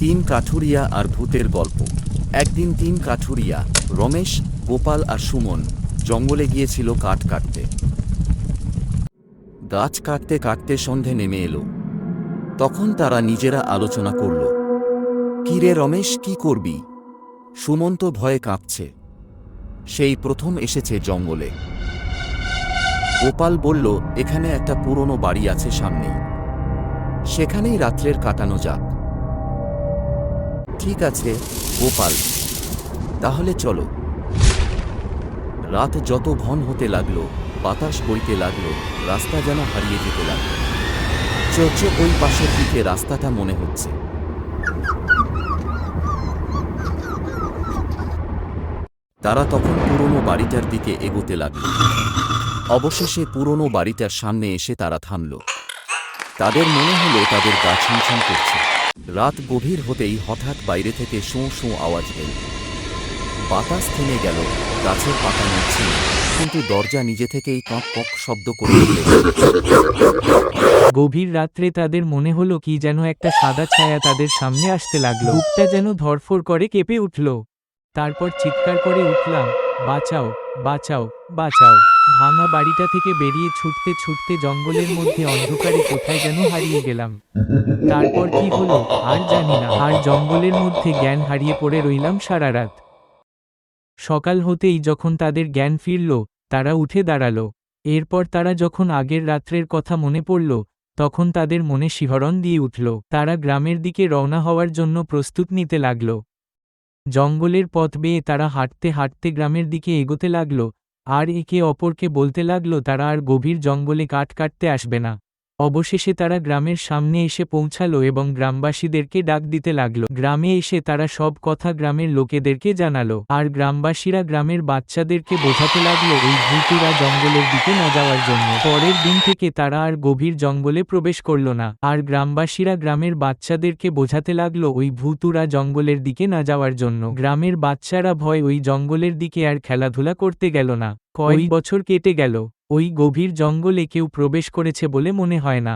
তিন কাঠুরিয়া আর ভূতের গল্প। একদিন তিন কাঠুরিয়া রমেশ, গোপাল আর সুমন জঙ্গলে গিয়েছিল কাঠ কাটতে। গাছ কাটতে কাটতে সন্ধে নেমে এলো। তখন তারা নিজেরা আলোচনা করল, কি রে রমেশ, কি করবি? সুমন তো ভয়ে কাঁপছে, সেই প্রথম এসেছে জঙ্গলে। গোপাল বলল, এখানে একটা পুরনো বাড়ি আছে সামনেই, সেখানেই রাত্রের কাটানো যাক। ঠিক আছে গোপাল, তাহলে চলো। রাত যত ঘন হতে লাগলো, বাতাস বইতে লাগলো, রাস্তা যেন হারিয়ে যেতে লাগলো। চোখে ওই পাশের দিকে রাস্তাটা মনে হচ্ছে। তারা তখন পুরনো বাড়িটার দিকে এগোতে লাগলো। অবশেষে পুরনো বাড়িটার সামনে এসে তারা থামল। তাদের মনে হলো তাদের গা ছমছম করছে। রাত গভীর হতেই হঠাৎ বাইরে থেকে শোঁ শোঁ আওয়াজ এল। বাতাস থেমে গেল, গাছের পাতা নড়ছে না, কিন্তু দরজা নিজে থেকেই কক কক শব্দ করে উঠল। গভীর রাত্রে তাদের মনে হলো কি যেন একটা সাদা ছায়া তাদের সামনে আসতে লাগলো। বুকটা যেন ধড়ফড় করে কেঁপে উঠল। তারপর চিৎকার করে উঠলাম, বাঁচাও, বাঁচাও, বাঁচাও। ভাঙা বাড়িটা থেকে বেরিয়ে ছুটতে ছুটতে জঙ্গলের মধ্যে অন্ধকারে কোথায় যেন হারিয়ে গেলাম। তারপর কি হলো আর জানি না, আর জঙ্গলের মধ্যে জ্ঞান হারিয়ে পড়ে রইলাম সারা রাত। সকাল হতেই যখন তাদের জ্ঞান ফিরল, তারা উঠে দাঁড়ালো। এরপর তারা যখন আগের রাত্রের কথা মনে পড়ল, তখন তাদের মনে শিহরণ দিয়ে উঠল। তারা গ্রামের দিকে রওনা হওয়ার জন্য প্রস্তুত নিতে লাগল। জঙ্গলের পথ বেয়ে তারা হাঁটতে হাঁটতে গ্রামের দিকে এগোতে লাগল, আর একে অপরকে বলতে লাগল তারা আর গভীর জঙ্গলে কাঠ কাটতে আসবে না। অবশেষে তারা গ্রামের সামনে এসে পৌঁছালো এবং গ্রামবাসীদেরকে ডাক দিতে লাগল। গ্রামে এসে তারা সব কথা গ্রামের লোকেদেরকে জানালো, আর গ্রামবাসীরা গ্রামের বাচ্চাদেরকে বোঝাতে লাগলো ওই ভূতুরা জঙ্গলের দিকে না যাওয়ার জন্য। পরের দিন থেকে তারা আর গভীর জঙ্গলে প্রবেশ করল না, আর গ্রামবাসীরা গ্রামের বাচ্চাদেরকে বোঝাতে লাগলো ওই ভূতুরা জঙ্গলের দিকে না যাওয়ার জন্য। গ্রামের বাচ্চারা ভয় ওই জঙ্গলের দিকে আর খেলাধুলা করতে গেল না। কয়েক বছর কেটে গেল, ওই গভীর জঙ্গলে কেউ প্রবেশ করেছে বলে মনে হয় না।